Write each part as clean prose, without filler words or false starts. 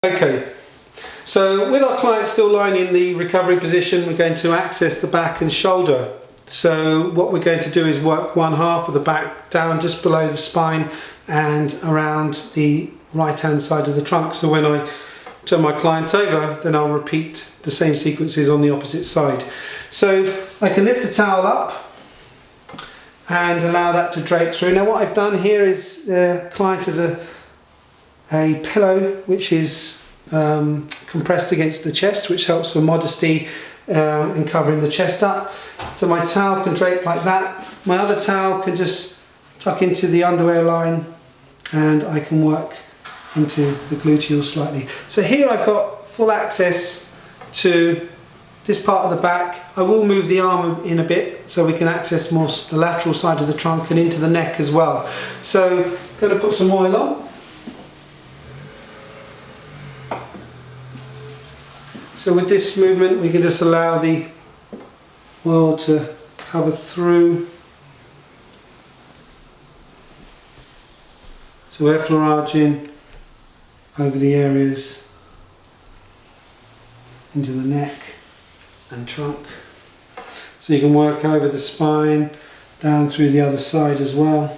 Okay, so with our client still lying in the recovery position, we're going to access the back and shoulder. So what we're going to do is work one half of the back down just below the spine and around the right hand side of the trunk. So when I turn my client over, then I'll repeat the same sequences on the opposite side. So I can lift the towel up and allow that to drape through. Now what I've done here is the client has a pillow which is compressed against the chest, which helps for modesty in covering the chest up. So my towel can drape like that. My other towel can just tuck into the underwear line and I can work into the gluteal slightly. So here I've got full access to this part of the back. I will move the arm in a bit so we can access more the lateral side of the trunk and into the neck as well. So I'm going to put some oil on. So with this movement we can just allow the oil to cover through. So effleurage in over the areas into the neck and trunk. So you can work over the spine, down through the other side as well.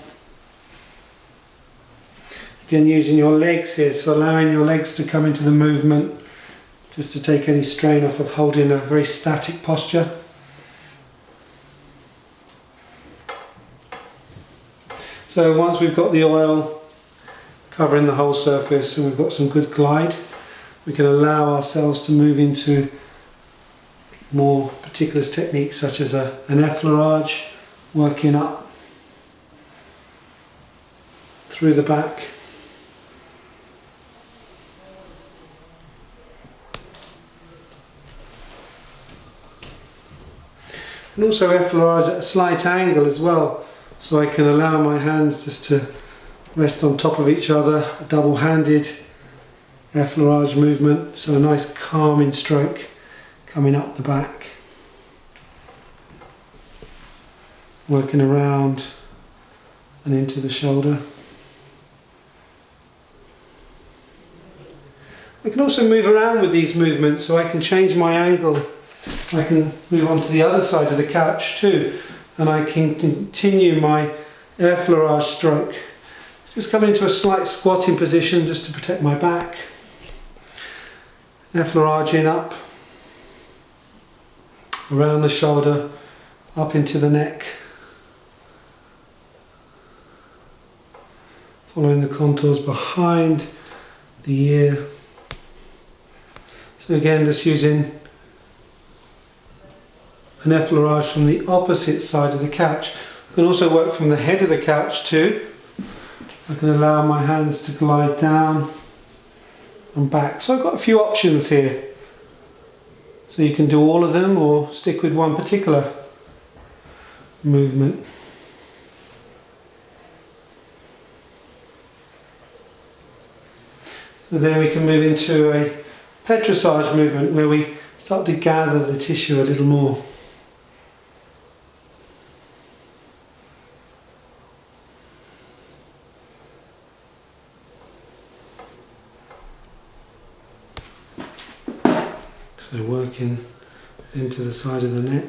Again, using your legs here, so allowing your legs to come into the movement, just to take any strain off of holding a very static posture. So once we've got the oil covering the whole surface and we've got some good glide, we can allow ourselves to move into more particulars techniques such as an effleurage, working up through the back. And also effleurage at a slight angle as well, so I can allow my hands just to rest on top of each other, a double-handed effleurage movement, so a nice calming stroke coming up the back, working around and into the shoulder. I can also move around with these movements, so I can change my angle. I can move on to the other side of the couch too, and I can continue my effleurage stroke. Just come into a slight squatting position just to protect my back. Effleuraging up, around the shoulder, up into the neck. Following the contours behind the ear. So again, just using an effleurage from the opposite side of the couch. I can also work from the head of the couch too. I can allow my hands to glide down and back. So I've got a few options here. So you can do all of them or stick with one particular movement. And then we can move into a Petrissage movement where we start to gather the tissue a little more. So working into the side of the neck.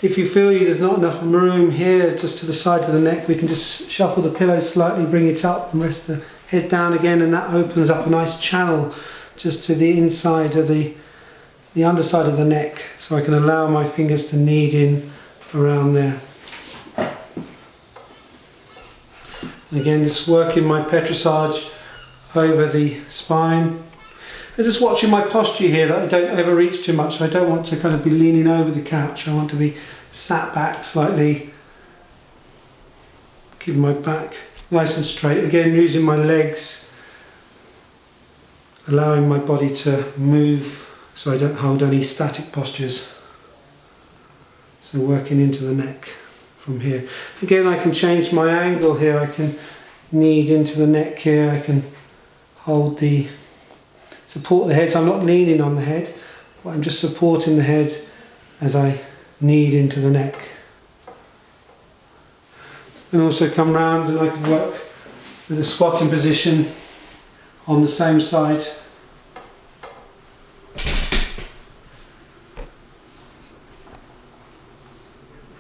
If you feel there's not enough room here just to the side of the neck, we can just shuffle the pillow slightly, bring it up and rest the head down again, and that opens up a nice channel just to the inside of the underside of the neck, so I can allow my fingers to knead in around there. And again, just working my Petrissage over the spine. And just watching my posture here, that I don't overreach too much. So I don't want to kind of be leaning over the couch. I want to be sat back slightly, keeping my back nice and straight. Again, using my legs, allowing my body to move so I don't hold any static postures. So working into the neck from here. Again, I can change my angle here. I can knead into the neck here. I can support the head, so I'm not leaning on the head, but I'm just supporting the head as I knead into the neck. And also come round and I can work with a squatting position on the same side.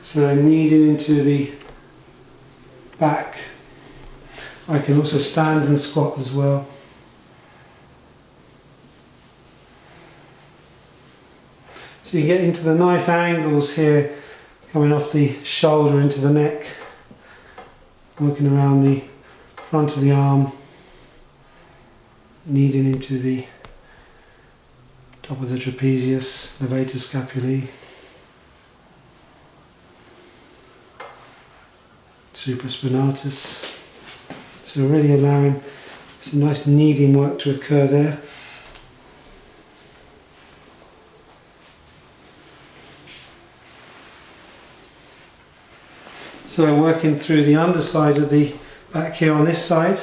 So kneading into the back. I can also stand and squat as well. So you get into the nice angles here, coming off the shoulder into the neck, working around the front of the arm, kneading into the top of the trapezius, levator scapulae, supraspinatus. So really allowing some nice kneading work to occur there. So working through the underside of the back here on this side.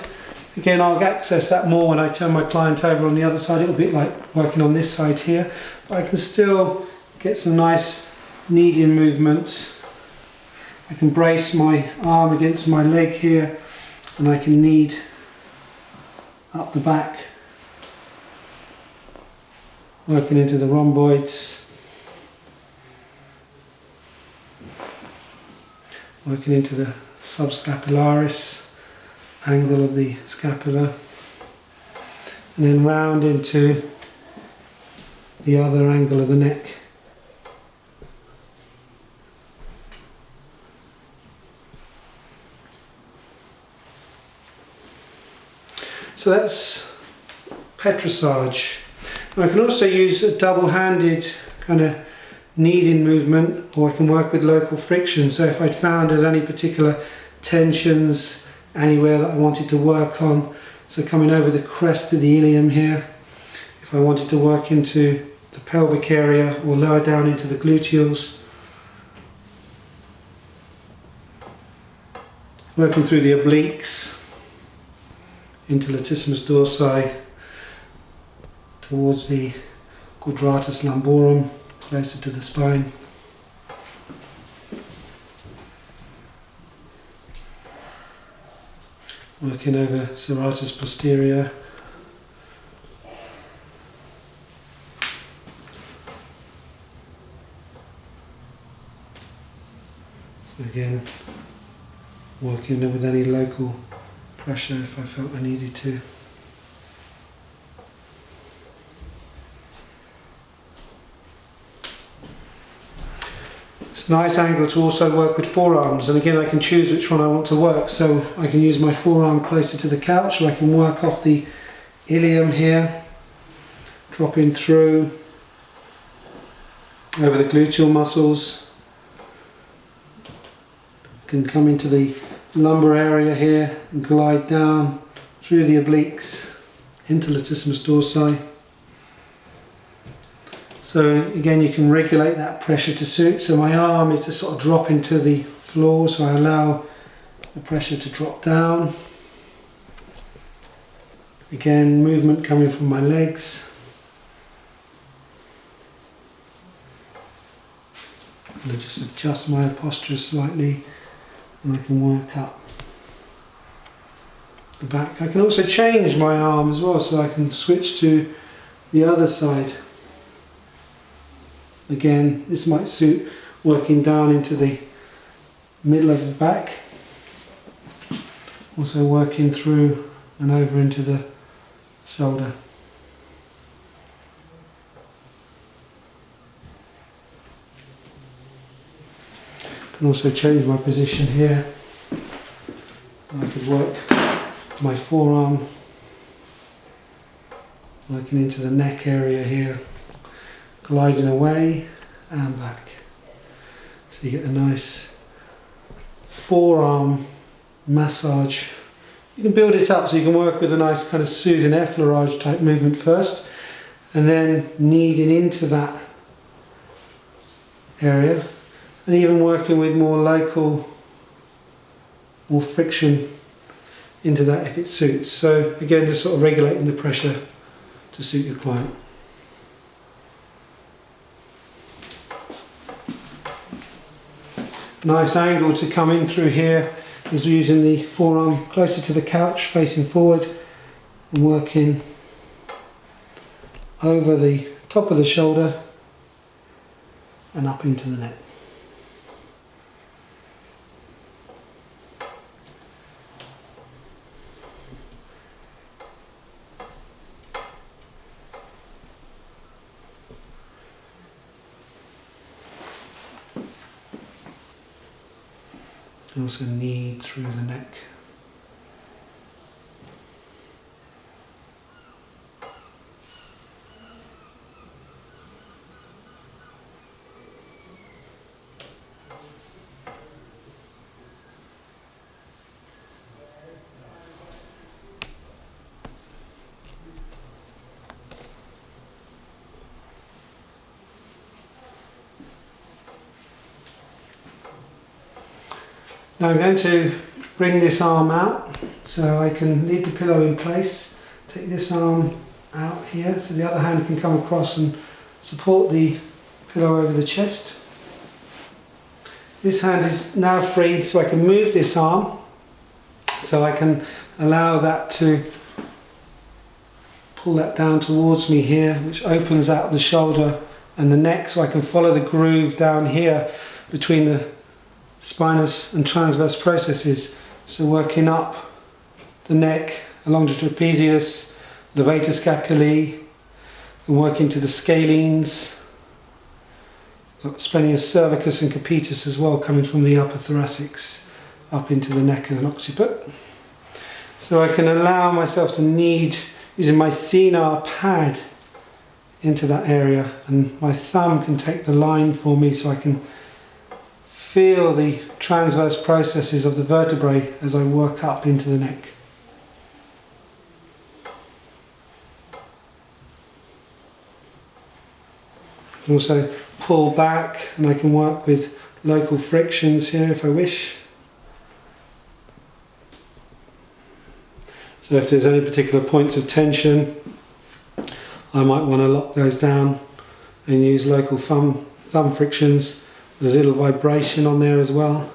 Again, I'll access that more when I turn my client over on the other side. It'll be like working on this side here, but I can still get some nice kneading movements. I can brace my arm against my leg here, and I can knead up the back, working into the rhomboids, working into the subscapularis angle of the scapula, and then round into the other angle of the neck. So that's Petrissage. And I can also use a double-handed kind of kneading movement, or I can work with local friction. So if I'd found there's any particular tensions anywhere that I wanted to work on, so coming over the crest of the ilium here, if I wanted to work into the pelvic area or lower down into the gluteals, working through the obliques into latissimus dorsi towards the quadratus lumborum, closer to the spine. Working over serratus posterior. So again, working with any local pressure if I felt I needed to. It's a nice angle to also work with forearms, and again I can choose which one I want to work. So I can use my forearm closer to the couch, or I can work off the ilium here, dropping through over the gluteal muscles. I can come into the lumbar area here and glide down through the obliques into latissimus dorsi. So again, you can regulate that pressure to suit. So my arm is to sort of drop into the floor, so I allow the pressure to drop down. Again, movement coming from my legs. And I just adjust my posture slightly, and I can work up the back. I can also change my arm as well, so I can switch to the other side. Again, this might suit working down into the middle of the back, also working through and over into the shoulder. I can also change my position here. I could work my forearm, working into the neck area here, gliding away and back. So you get a nice forearm massage. You can build it up so you can work with a nice kind of soothing effleurage type movement first, and then kneading into that area, and even working with more local, more friction into that if it suits. So again, just sort of regulating the pressure to suit your client. Nice angle to come in through here is using the forearm closer to the couch, facing forward, and working over the top of the shoulder and up into the neck. And also knead through the neck. Now I'm going to bring this arm out so I can leave the pillow in place. Take this arm out here so the other hand can come across and support the pillow over the chest. This hand is now free, so I can move this arm so I can allow that to pull that down towards me here, which opens out the shoulder and the neck, so I can follow the groove down here between the spinous and transverse processes, so working up the neck along the trapezius, levator scapulae, and working to the scalenes. Got splenius cervicus and capitis as well, coming from the upper thoracics up into the neck and an occiput. So I can allow myself to knead using my thenar pad into that area, and my thumb can take the line for me so I can feel the transverse processes of the vertebrae as I work up into the neck. I can also pull back, and I can work with local frictions here if I wish. So if there's any particular points of tension, I might want to lock those down and use local thumb frictions. There's a little vibration on there as well.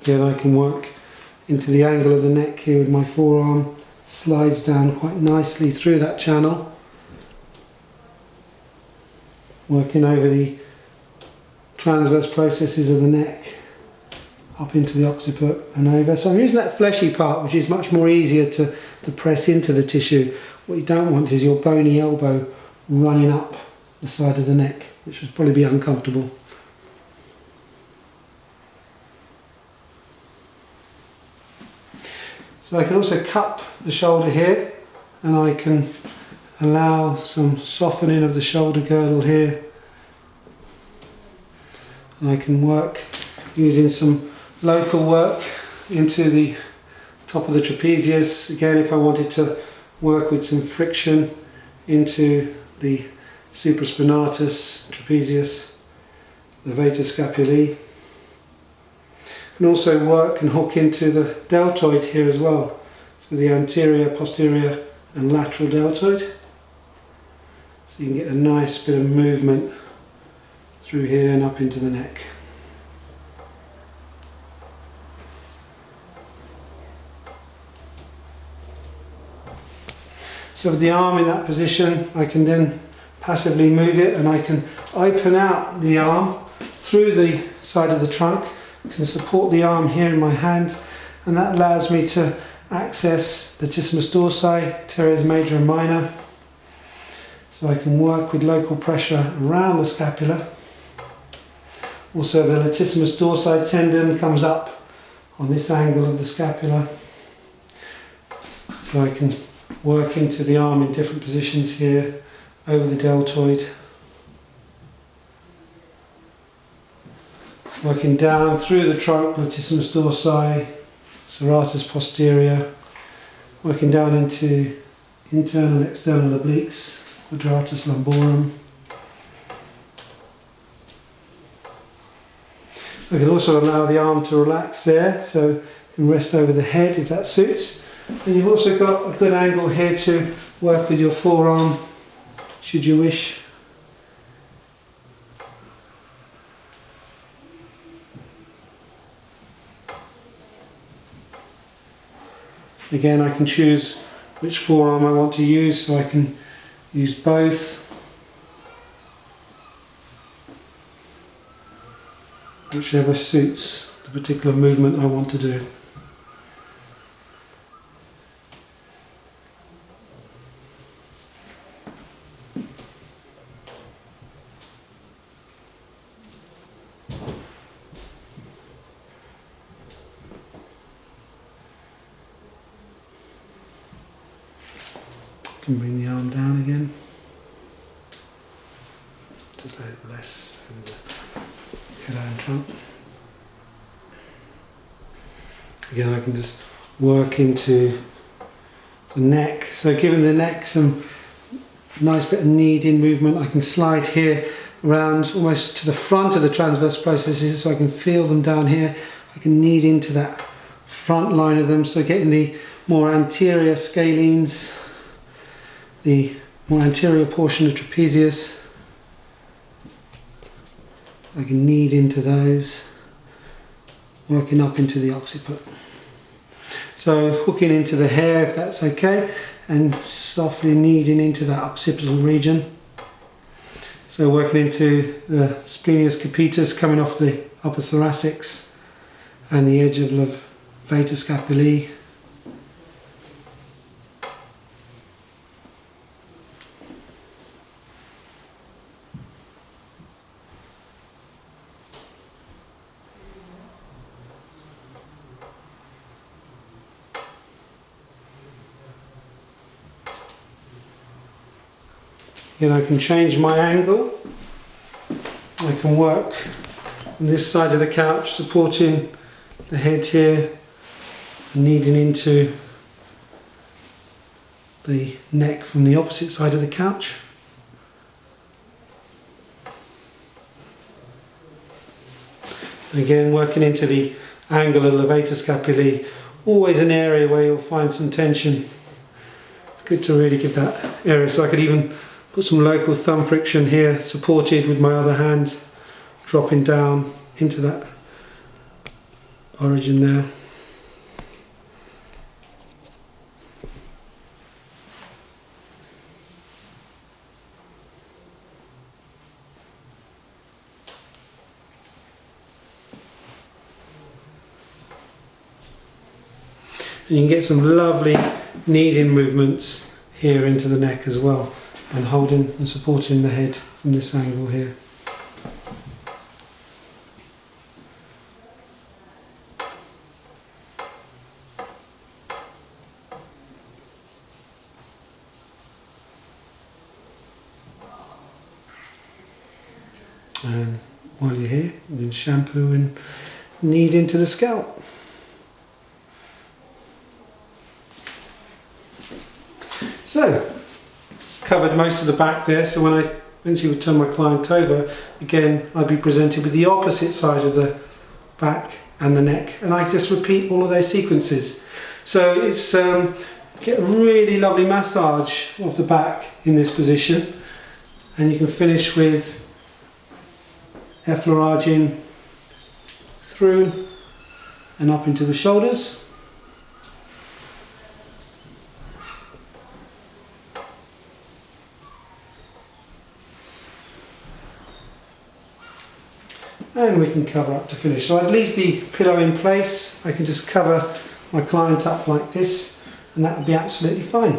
Again, I can work into the angle of the neck here with my forearm, slides down quite nicely through that channel, working over the transverse processes of the neck up into the occiput and over. So I'm using that fleshy part, which is much more easier to press into the tissue. What you don't want is your bony elbow running up the side of the neck, which would probably be uncomfortable. So I can also cup the shoulder here, and I can allow some softening of the shoulder girdle here. And I can work using some local work into the top of the trapezius. Again, if I wanted to work with some friction into the supraspinatus, trapezius, levator scapulae. Can also work and hook into the deltoid here as well, so the anterior, posterior and lateral deltoid. So you can get a nice bit of movement through here and up into the neck. So with the arm in that position, I can then passively move it, and I can open out the arm through the side of the trunk. I can support the arm here in my hand, and that allows me to access the latissimus dorsi, teres major and minor. So I can work with local pressure around the scapula. Also the latissimus dorsi tendon comes up on this angle of the scapula. So I can work into the arm in different positions here, over the deltoid. Working down through the trunk, latissimus dorsi, serratus posterior, working down into internal and external obliques, quadratus lumborum. I can also allow the arm to relax there, so you can rest over the head if that suits. And you've also got a good angle here to work with your forearm, should you wish. Again, I can choose which forearm I want to use, so I can use both. Whichever suits the particular movement I want to do. Can bring the arm down again. Just let it rest over the head and trunk. Again, I can just work into the neck. So giving the neck some nice bit of kneading movement, I can slide here around almost to the front of the transverse processes, so I can feel them down here. I can knead into that front line of them, so getting the more anterior scalenes, the more anterior portion of trapezius. I can knead into those, working up into the occiput. So hooking into the hair if that's okay, and softly kneading into that occipital region. So working into the splenius capitis, coming off the upper thoracics and the edge of levator scapulae. Again, I can change my angle. I can work on this side of the couch, supporting the head here, and kneading into the neck from the opposite side of the couch. And again, working into the angle of levator scapulae, always an area where you'll find some tension. It's good to really give that area, so I could even put some local thumb friction here, supported with my other hand, dropping down into that origin there. And you can get some lovely kneading movements here into the neck as well, and holding and supporting the head from this angle here. And while you're here, you can shampoo and knead into the scalp. So, covered most of the back there, so when I eventually would turn my client over, again I'd be presented with the opposite side of the back and the neck, and I just repeat all of those sequences. So it's get a really lovely massage of the back in this position, and you can finish with effleurage in through and up into the shoulders. And we can cover up to finish. So I'd leave the pillow in place. I can just cover my client up like this, and that would be absolutely fine.